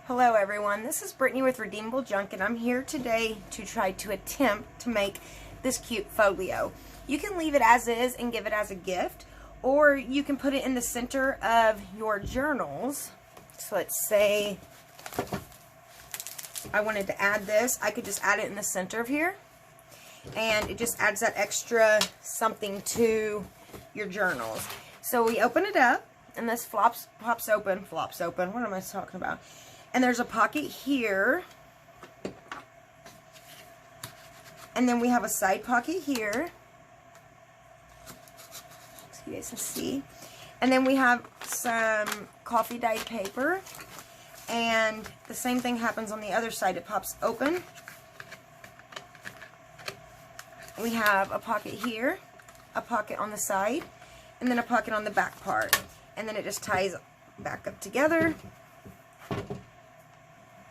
Hello everyone, this is Brittany with Redeemable Junk, and I'm here today to try to attempt to make this cute folio. You can leave it as is and give it as a gift, or you can put it in the center of your journals. So let's say I wanted to add this, I could just add it in the center of here, and it just adds that extra something to your journals. So we open it up, and this flops open, what am I talking about? And there's a pocket here. And then we have a side pocket here. So you guys can see. And then we have some coffee dyed paper. And the same thing happens on the other side. It pops open. We have a pocket here, a pocket on the side, and then a pocket on the back part. And then it just ties back up together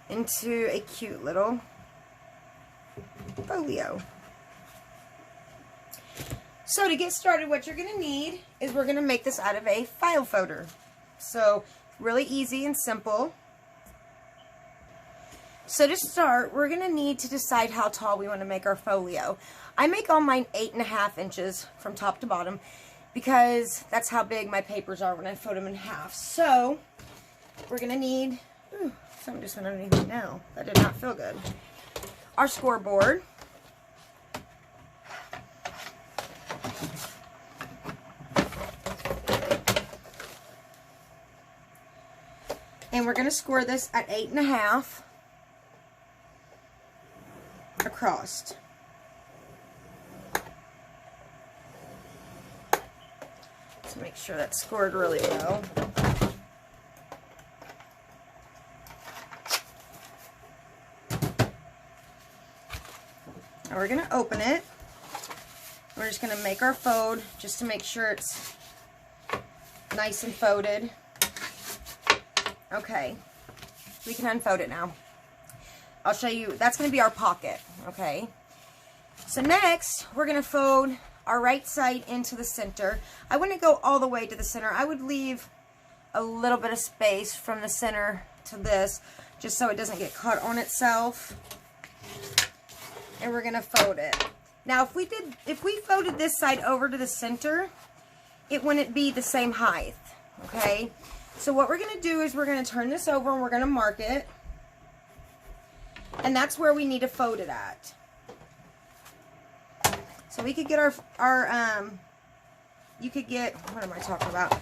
into a cute little folio. So to get started, what you're going to need is we're going to make this out of a file folder. So really easy and simple. So to start, we're going to need to decide how tall we want to make our folio. I make all mine 8.5 inches from top to bottom because that's how big my papers are when I fold them in half. So we're going to need, something just went underneath me now. That did not feel good. Our scoreboard. And we're going to score this at 8.5 across. So make sure that's scored really well. Now we're going to open it. We're just going to make our fold just to make sure it's nice and folded. Okay, we can unfold it now. I'll show you, that's going to be our pocket, okay? So next, we're going to fold our right side into the center. I wouldn't go all the way to the center. I would leave a little bit of space from the center to this, just so it doesn't get caught on itself. And we're going to fold it. Now, if we folded this side over to the center, it wouldn't be the same height, okay? So what we're going to do is we're going to turn this over and we're going to mark it. And that's where we need to fold it at. So we could get you could get, what am I talking about?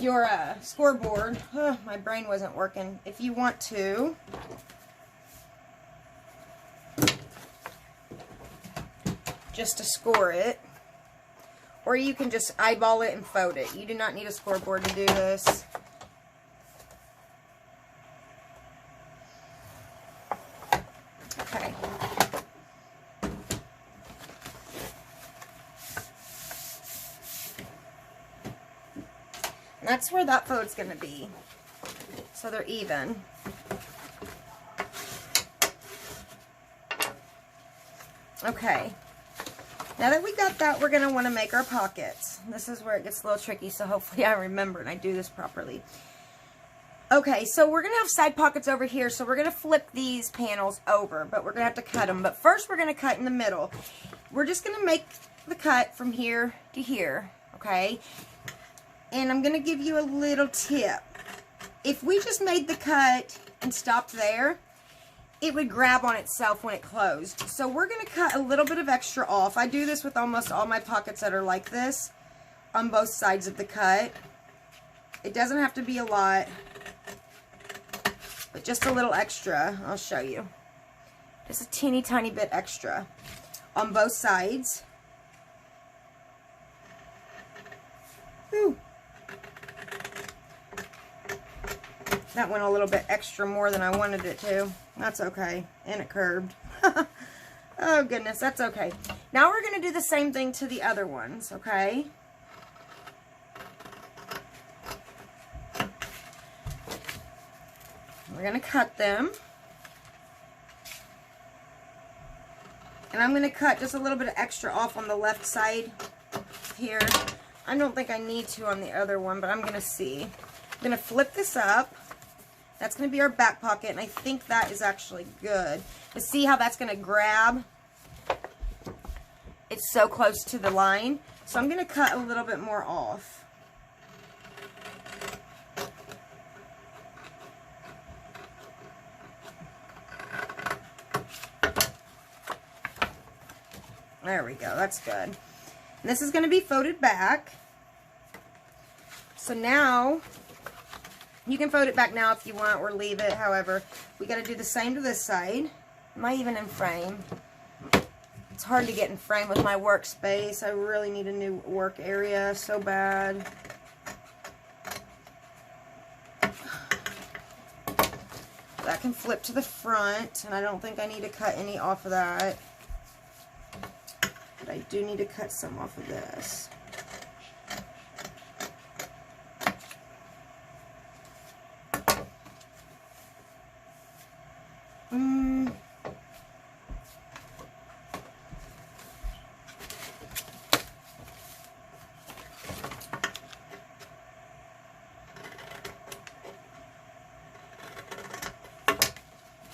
Your scoreboard. My brain wasn't working. If you want to, just to score it, or you can just eyeball it and fold it. You do not need a scoreboard to do this. Okay. And that's where that fold's going to be, so they're even. Okay. Now that we got that, we're going to want to make our pockets. This is where it gets a little tricky, so hopefully I remember and I do this properly. Okay, so we're going to have side pockets over here, so we're going to flip these panels over, but we're going to have to cut them. But first we're going to cut in the middle. We're just going to make the cut from here to here, okay? And I'm going to give you a little tip. If we just made the cut and stopped there, it would grab on itself when it closed. So we're going to cut a little bit of extra off. I do this with almost all my pockets that are like this on both sides of the cut. It doesn't have to be a lot, but just a little extra. I'll show you. Just a teeny tiny bit extra on both sides. Ooh. That went a little bit extra more than I wanted it to. That's okay. And it curved. Oh goodness, that's okay. Now we're going to do the same thing to the other ones, okay? We're going to cut them. And I'm going to cut just a little bit of extra off on the left side here. I don't think I need to on the other one, but I'm going to see. I'm going to flip this up. That's going to be our back pocket, and I think that is actually good. But see how that's going to grab? It's so close to the line. So I'm going to cut a little bit more off. There we go. That's good. And this is going to be folded back. So now, you can fold it back now if you want, or leave it, however. We got to do the same to this side. Am I even in frame? It's hard to get in frame with my workspace. I really need a new work area so bad. That can flip to the front, and I don't think I need to cut any off of that. But I do need to cut some off of this.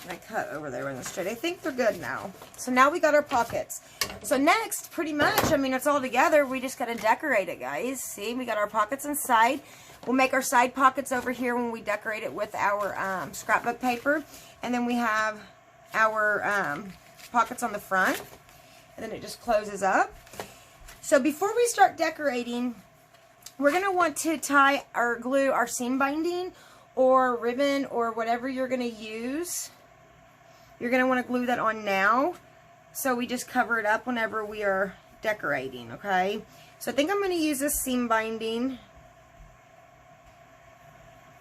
I cut over there in the straight. I think they're good now. So now we got our pockets. So next, pretty much, I mean, it's all together. We just got to decorate it, guys. See, we got our pockets inside. We'll make our side pockets over here when we decorate it with our scrapbook paper. And then we have our pockets on the front. And then it just closes up. So before we start decorating, we're going to want to tie or glue our seam binding or ribbon or whatever you're going to use. You're going to want to glue that on now, so we just cover it up whenever we are decorating, okay? So I think I'm going to use this seam binding.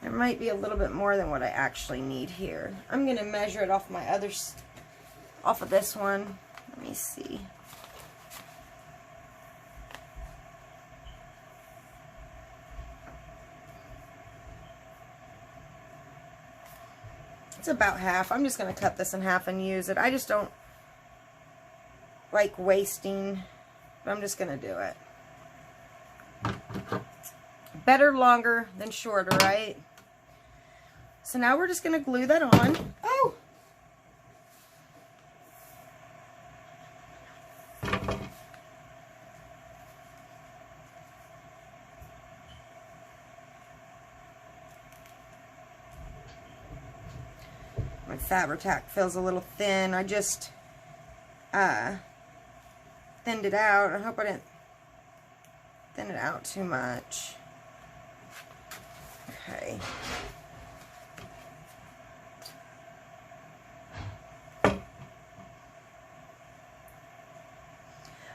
There might be a little bit more than what I actually need here. I'm going to measure it off my off of this one. Let me see. It's about half. I'm just going to cut this in half and use it. I just don't like wasting, but I'm just going to do it. Better longer than shorter, right? So now we're just going to glue that on. Oh! My Fabri-Tac feels a little thin. I just thinned it out. I hope I didn't thin it out too much. Okay.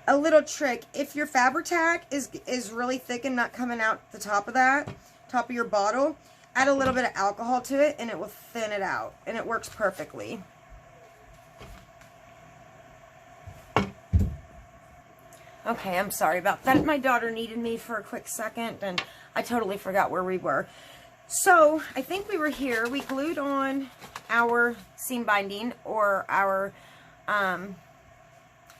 A little trick, if your Fabri-Tac is really thick and not coming out the top of that, top of your bottle, add a little bit of alcohol to it and it will thin it out, and it works perfectly. Okay, I'm sorry about that. My daughter needed me for a quick second and I totally forgot where we were. So, I think we were here. We glued on our seam binding or our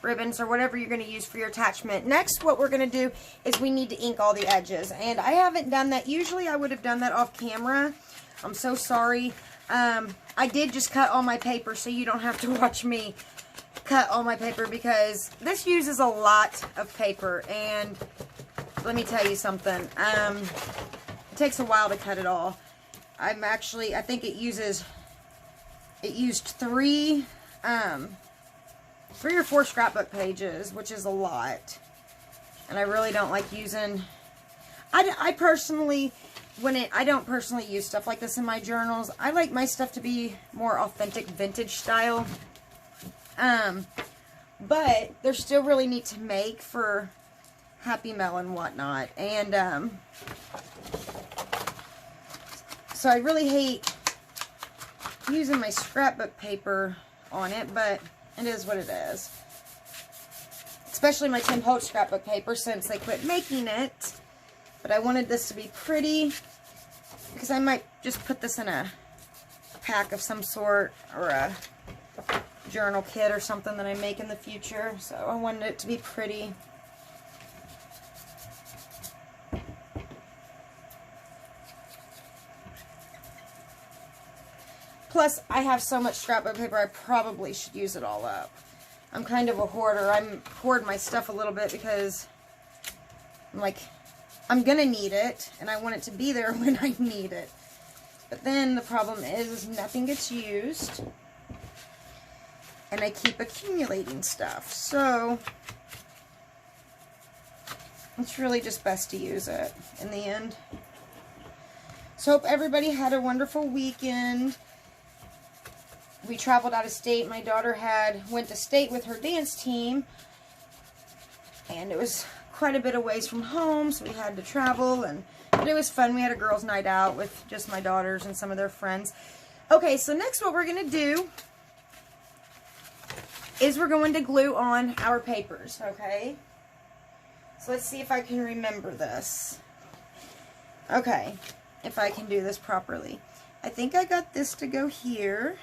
ribbons or whatever you're going to use for your attachment. Next, what we're going to do is we need to ink all the edges. And I haven't done that. Usually, I would have done that off camera. I'm so sorry. I did just cut all my paper so you don't have to watch me cut all my paper because this uses a lot of paper. And let me tell you something. It takes a while to cut it all. I think it used 3 or 4 scrapbook pages, which is a lot. And I really don't like using, I personally, I don't personally use stuff like this in my journals. I like my stuff to be more authentic vintage style. But they're still really neat to make for Happy Mail and whatnot. And, so I really hate using my scrapbook paper on it, but it is what it is. Especially my Tim Holtz scrapbook paper since they quit making it. But I wanted this to be pretty because I might just put this in a pack of some sort or a journal kit or something that I make in the future. So I wanted it to be pretty. Plus, I have so much scrapbook paper, I probably should use it all up. I'm kind of a hoarder. I'm hoard my stuff a little bit because I'm like, I'm going to need it, and I want it to be there when I need it. But then the problem is nothing gets used, and I keep accumulating stuff. So it's really just best to use it in the end. So hope everybody had a wonderful weekend. We traveled out of state. My daughter went to state with her dance team, and it was quite a bit of ways from home, so we had to travel, but it was fun. We had a girls' night out with just my daughters and some of their friends. Okay, so next what we're going to do is we're going to glue on our papers, okay? So let's see if I can remember this. Okay, if I can do this properly. I think I got this to go here.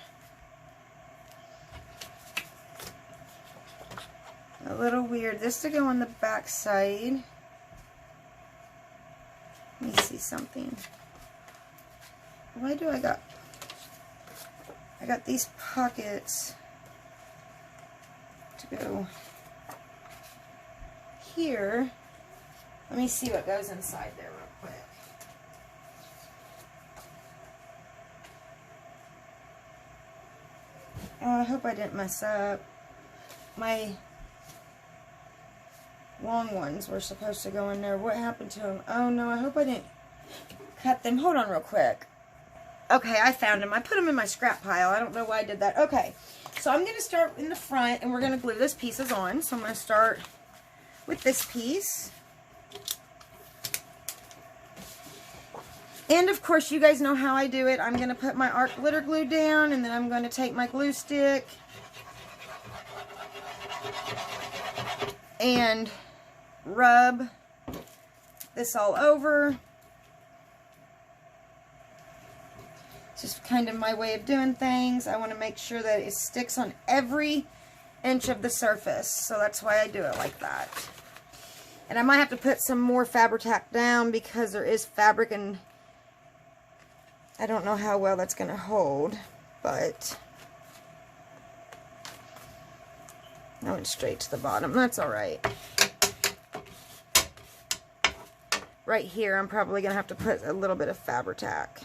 A little weird. This to go on the back side. Let me see something. Why do I got these pockets to go here. Let me see what goes inside there real quick. Oh, I hope I didn't mess up. My long ones were supposed to go in there. What happened to them? Oh no, I hope I didn't cut them. Hold on real quick. Okay, I found them. I put them in my scrap pile. I don't know why I did that. Okay, so I'm going to start in the front, and we're going to glue this pieces on. So I'm going to start with this piece. And of course, you guys know how I do it. I'm going to put my art glitter glue down, and then I'm going to take my glue stick and rub this all over. It's just kind of my way of doing things. I want to make sure that it sticks on every inch of the surface, so that's why I do it like that. And I might have to put some more Fabri-Tac down because there is fabric, and I don't know how well that's going to hold, but I went straight to the bottom. That's all right. Right here, I'm probably going to have to put a little bit of Fabri-Tac.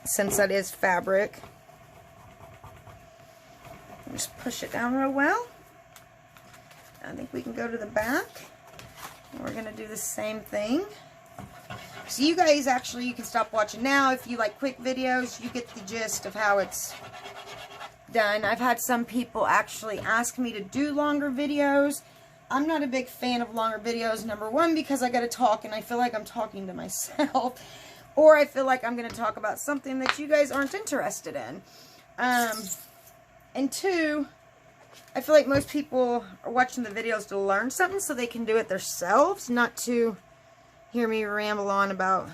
Since that is fabric. Just push it down real well. I think we can go to the back. We're going to do the same thing. So you guys actually, you can stop watching now. If you like quick videos, you get the gist of how it's done. I've had some people actually ask me to do longer videos. I'm not a big fan of longer videos. Number one, because I got to talk and I feel like I'm talking to myself. Or I feel like I'm going to talk about something that you guys aren't interested in. And two, I feel like most people are watching the videos to learn something so they can do it themselves, not to hear me ramble on about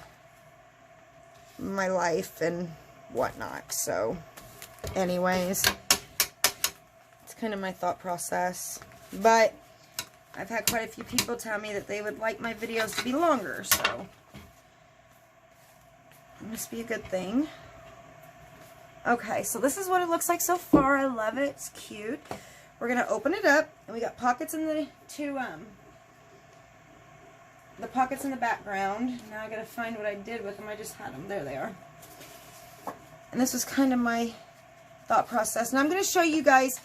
my life and whatnot. So, anyways, it's kind of my thought process. But I've had quite a few people tell me that they would like my videos to be longer, so it must be a good thing. Okay, so this is what it looks like so far. I love it. It's cute. We're going to open it up, and we got pockets in the pockets in the background. Now I got to find what I did with them. I just had them. There they are. And this was kind of my thought process. Now I'm going to show you guys.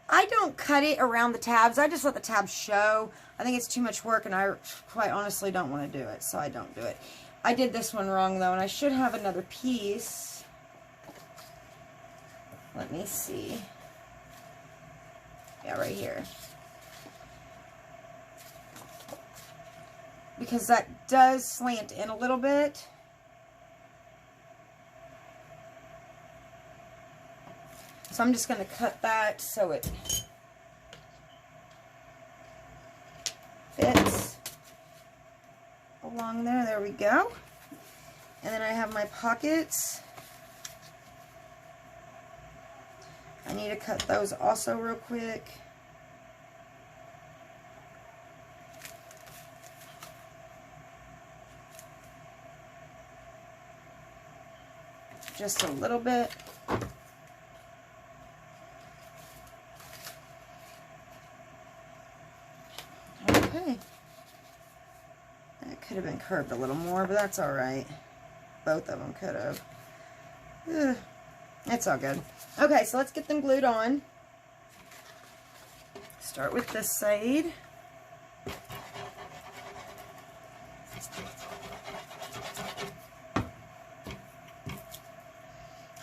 I don't cut it around the tabs. I just let the tabs show. I think it's too much work, and I quite honestly don't want to do it, so I don't do it. I did this one wrong, though, and I should have another piece. Let me see. Yeah, right here. Because that does slant in a little bit. So I'm just going to cut that so it fits along there. There we go. And then I have my pockets. I need to cut those also real quick. just a little bit. Okay. That could have been curved a little more, but that's all right. Both of them could have. Ugh. It's all good. Okay, so let's get them glued on. Start with this side.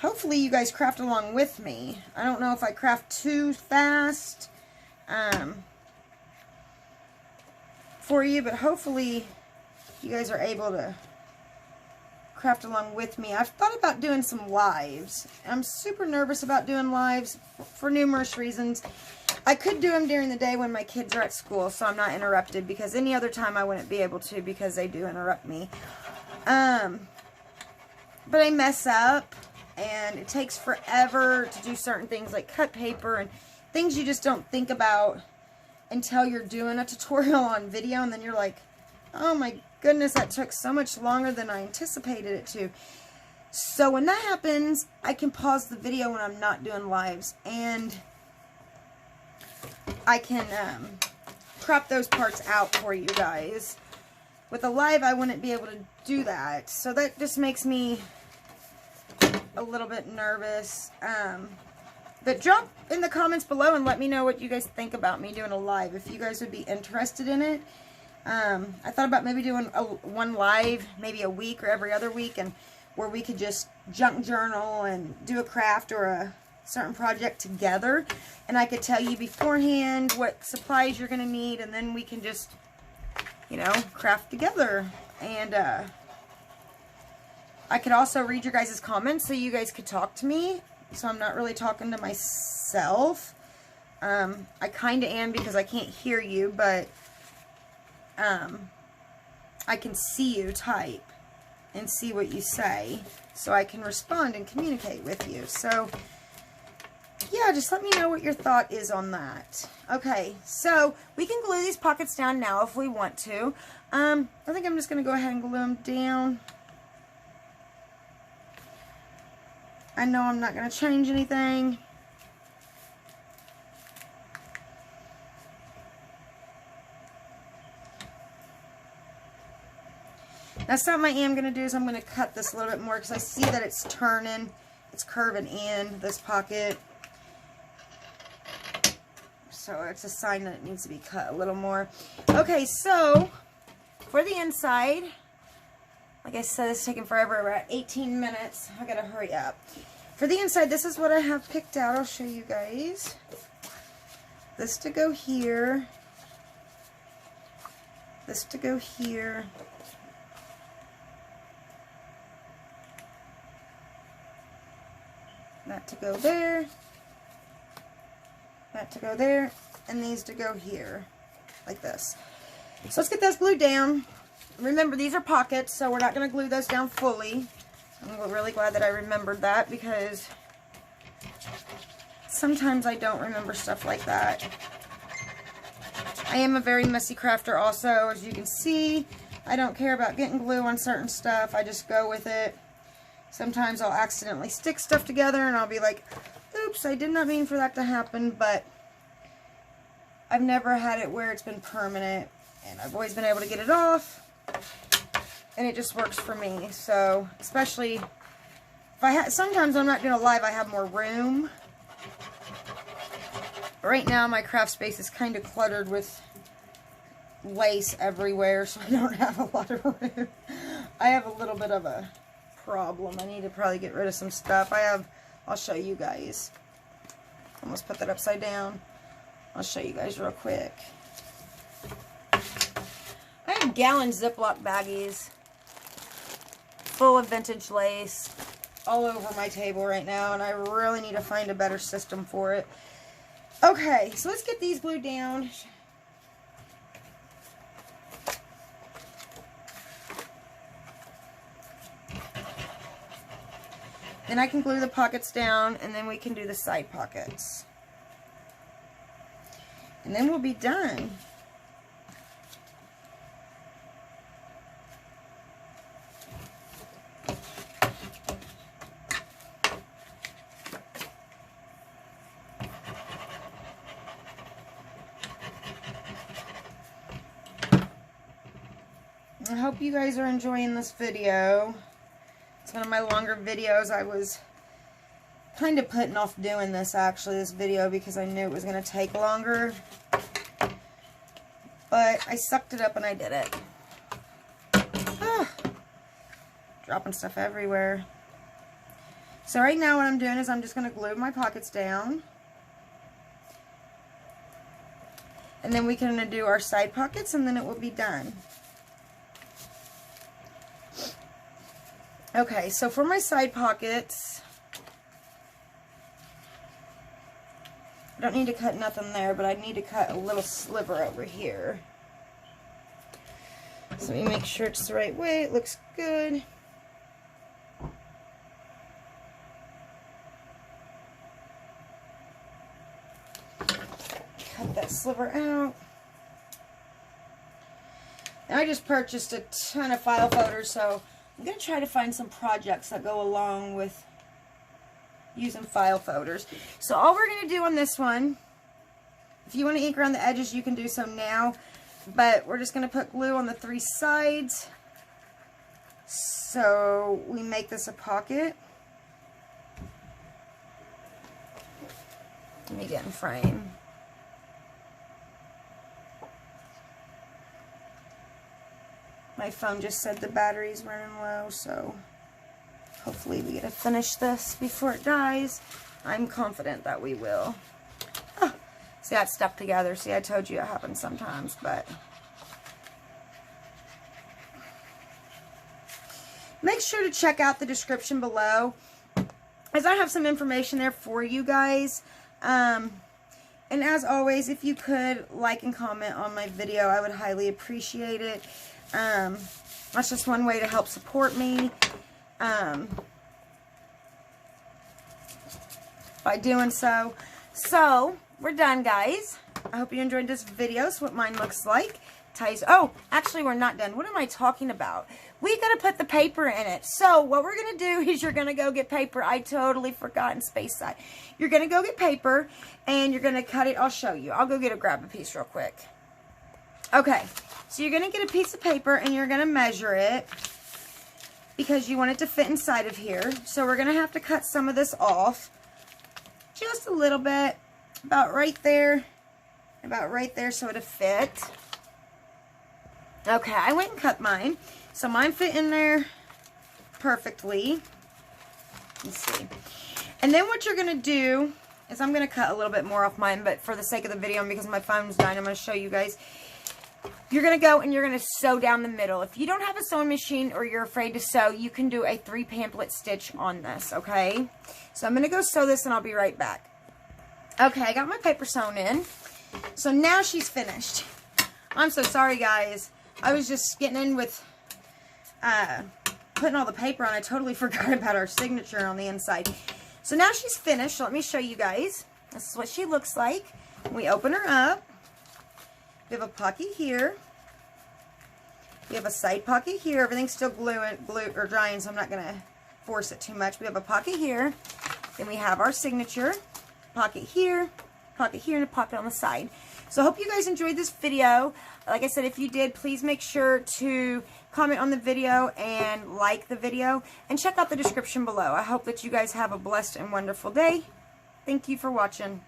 Hopefully you guys craft along with me. I don't know if I craft too fast for you, but hopefully you guys are able to craft along with me. I've thought about doing some lives. I'm super nervous about doing lives for numerous reasons. I could do them during the day when my kids are at school, so I'm not interrupted, because any other time I wouldn't be able to, because they do interrupt me. But I mess up, and it takes forever to do certain things like cut paper and things you just don't think about until you're doing a tutorial on video, and then you're like, oh my goodness, that took so much longer than I anticipated it to. So when that happens, I can pause the video when I'm not doing lives, and I can crop those parts out for you guys. With a live, I wouldn't be able to do that, so that just makes me a little bit nervous. But drop in the comments below and let me know what you guys think about me doing a live, if you guys would be interested in it. I thought about maybe doing one live, maybe a week or every other week, and where we could just junk journal and do a craft or a certain project together, and I could tell you beforehand what supplies you're going to need, and then we can just, you know, craft together. And I could also read your guys' comments so you guys could talk to me, so I'm not really talking to myself. I kind of am, because I can't hear you, but I can see you type and see what you say, so I can respond and communicate with you. So yeah, just let me know what your thought is on that. Okay, so we can glue these pockets down now if we want to. I think I'm just going to go ahead and glue them down. I know I'm not going to change anything. Now, something I am going to do is I'm going to cut this a little bit more, because I see that it's turning, it's curving in this pocket. So it's a sign that it needs to be cut a little more. Okay, so for the inside, like I said, it's taking forever. We're at 18 minutes. I gotta hurry up. For the inside, this is what I have picked out. I'll show you guys. This to go here. This to go here. That to go there. That to go there. And these to go here. Like this. So let's get those glued down. Remember, these are pockets, so we're not going to glue those down fully. I'm really glad that I remembered that, because sometimes I don't remember stuff like that. I am a very messy crafter also, as you can see. I don't care about getting glue on certain stuff. I just go with it. Sometimes I'll accidentally stick stuff together and I'll be like, oops, I did not mean for that to happen, but I've never had it where it's been permanent, and I've always been able to get it off, and it just works for me. So, especially if sometimes when I'm not doing a live, I have more room. Right now, my craft space is kind of cluttered with lace everywhere, so I don't have a lot of room. I have a little bit of a problem. I need to probably get rid of some stuff. I'll show you guys. Almost put that upside down. I'll show you guys real quick. I have gallon Ziploc baggies full of vintage lace all over my table right now, and I really need to find a better system for it. Okay, so let's get these glued down. Then I can glue the pockets down, and then we can do the side pockets. And then we'll be done. I hope you guys are enjoying this video. It's one of my longer videos. I was kind of putting off doing this, actually, this video, because I knew it was going to take longer. But I sucked it up and I did it. Dropping stuff everywhere. So right now what I'm doing is I'm just going to glue my pockets down. And then we can do our side pockets and then it will be done. Okay, so for my side pockets, I don't need to cut nothing there, but I need to cut a little sliver over here. So let me make sure it's the right way. It looks good. Cut that sliver out. Now I just purchased a ton of file folders, so I'm going to try to find some projects that go along with using file folders. So all we're going to do on this one, if you want to ink around the edges, you can do so now. But we're just going to put glue on the 3 sides. So we make this a pocket. Let me get in frame. My phone just said the battery's running low, so hopefully we get to finish this before it dies. I'm confident that we will. Oh, see, that stuck together. See, I told you it happens sometimes, but make sure to check out the description below, as I have some information there for you guys. And as always, if you could like and comment on my video, I would highly appreciate it. That's just one way to help support me. By doing so. So, we're done, guys. I hope you enjoyed this video. It's what mine looks like. Ties. Oh, actually, we're not done. What am I talking about? We got to put the paper in it. So, what we're going to do is you're going to go get paper. I totally forgot in Space Side. You're going to go get paper, and you're going to cut it. I'll show you. I'll go grab a piece real quick. Okay. So, you're going to get a piece of paper, and you're going to measure it, because you want it to fit inside of here. So, we're going to have to cut some of this off. Just a little bit. About right there. About right there so it'll fit. Okay, I went and cut mine. So mine fit in there perfectly. Let's see. And then what you're going to do is I'm going to cut a little bit more off mine, but for the sake of the video and because my phone's dying, I'm going to show you guys. You're going to go and you're going to sew down the middle. If you don't have a sewing machine or you're afraid to sew, you can do a 3 pamphlet stitch on this, okay? So I'm going to go sew this and I'll be right back. Okay, I got my paper sewn in. So now she's finished. I'm so sorry, guys. I was just getting in with putting all the paper on. I totally forgot about our signature on the inside. So now she's finished. So let me show you guys. This is what she looks like. We open her up. We have a pocket here. We have a side pocket here. Everything's still glue or drying, so I'm not going to force it too much. We have a pocket here. Then we have our signature. Pocket here, and a pocket on the side. So I hope you guys enjoyed this video. Like I said, if you did, please make sure to comment on the video and like the video. And check out the description below. I hope that you guys have a blessed and wonderful day. Thank you for watching.